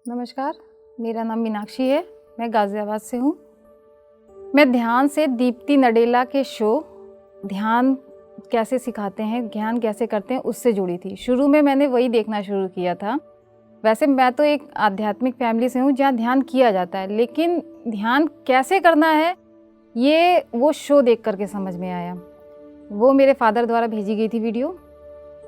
नमस्कार, मेरा नाम मीनाक्षी है। मैं गाज़ियाबाद से हूँ। मैं ध्यान से दीप्ति नडेला के शो ध्यान कैसे सिखाते हैं, ध्यान कैसे करते हैं, उससे जुड़ी थी। शुरू में मैंने वही देखना शुरू किया था। वैसे मैं तो एक आध्यात्मिक फैमिली से हूँ जहाँ ध्यान किया जाता है, लेकिन ध्यान कैसे करना है ये वो शो देख कर के समझ में आया। वो मेरे फादर द्वारा भेजी गई थी वीडियो।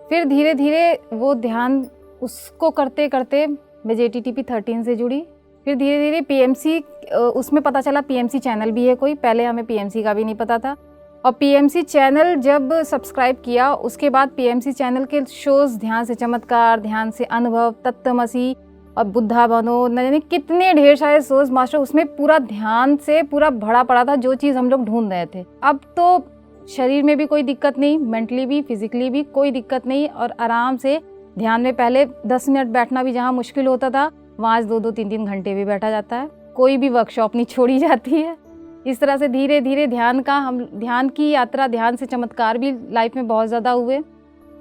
फिर धीरे धीरे वो ध्यान उसको करते करते मैं JTTP 13 से जुड़ी। फिर धीरे धीरे PMC, उसमें पता चला PMC चैनल भी है कोई, पहले हमें PMC का भी नहीं पता था। और PMC चैनल जब सब्सक्राइब किया उसके बाद PMC चैनल के शोज़ ध्यान से चमत्कार, ध्यान से अनुभव, तत्वमसी और बुद्धा बनो, न जाने कितने ढेर सारे शोज़ मास्टर, उसमें पूरा ध्यान से पूरा भरा पड़ा था जो चीज़ हम लोग ढूंढ रहे थे। अब तो शरीर में भी कोई दिक्कत नहीं, मेंटली भी फिजिकली भी कोई दिक्कत नहीं, और आराम से ध्यान में पहले 10 मिनट बैठना भी जहाँ मुश्किल होता था वहाँ आज 2-2, 3-3 घंटे भी बैठा जाता है। कोई भी वर्कशॉप नहीं छोड़ी जाती है। इस तरह से धीरे धीरे ध्यान की यात्रा, ध्यान से चमत्कार भी लाइफ में बहुत ज़्यादा हुए।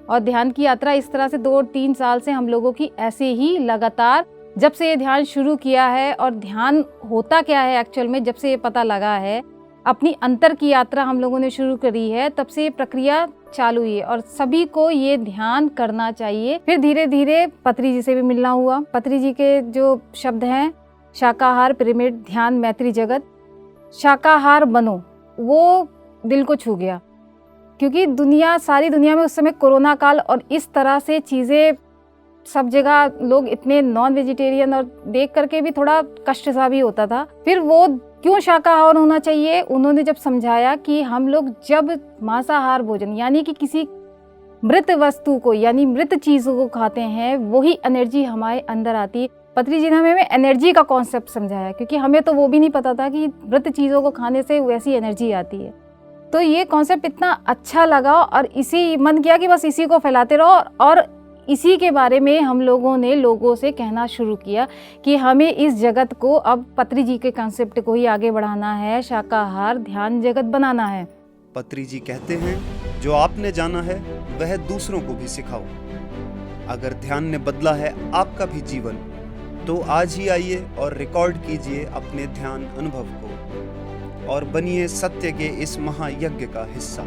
और ध्यान की यात्रा इस तरह से 2-3 साल से हम लोगों की ऐसे ही लगातार, जब से ये ध्यान शुरू किया है और ध्यान होता क्या है एक्चुअल में जब से ये पता लगा है, अपनी अंतर की यात्रा हम लोगों ने शुरू करी है, तब से ये प्रक्रिया चालू हुई है और सभी को ये ध्यान करना चाहिए। फिर धीरे धीरे पत्री जी से भी मिलना हुआ। पत्री जी के जो शब्द हैं, शाकाहार, पिरामिड, ध्यान, मैत्री जगत, शाकाहार बनो, वो दिल को छू गया। क्योंकि सारी दुनिया में उस समय कोरोना काल और इस तरह से चीज़ें सब जगह, लोग इतने नॉन वेजिटेरियन, और देख करके भी थोड़ा कष्ट सा भी होता था। फिर वो क्यों शाकाहार होना चाहिए, उन्होंने जब समझाया कि हम लोग जब मांसाहार भोजन यानी कि किसी मृत वस्तु को यानी मृत चीज़ों को खाते हैं, वही एनर्जी हमारे अंदर आती है। पत्री जी ने हमें एनर्जी का कॉन्सेप्ट समझाया, क्योंकि हमें तो वो भी नहीं पता था कि मृत चीज़ों को खाने से वैसी एनर्जी आती है। तो ये कॉन्सेप्ट इतना अच्छा लगा और इसी मन किया कि बस इसी को फैलाते रहो, और इसी के बारे में हम लोगों ने लोगों से कहना शुरू किया कि हमें इस जगत को अब पत्री जी के कॉन्सेप्ट को ही आगे बढ़ाना है, शाकाहार ध्यान जगत बनाना है। पत्री जी कहते हैं, जो आपने जाना है वह दूसरों को भी सिखाओ। अगर ध्यान ने बदला है आपका भी जीवन, तो आज ही आइए और रिकॉर्ड कीजिए अपने ध्यान अनुभव को और बनिए सत्य के इस महायज्ञ का हिस्सा।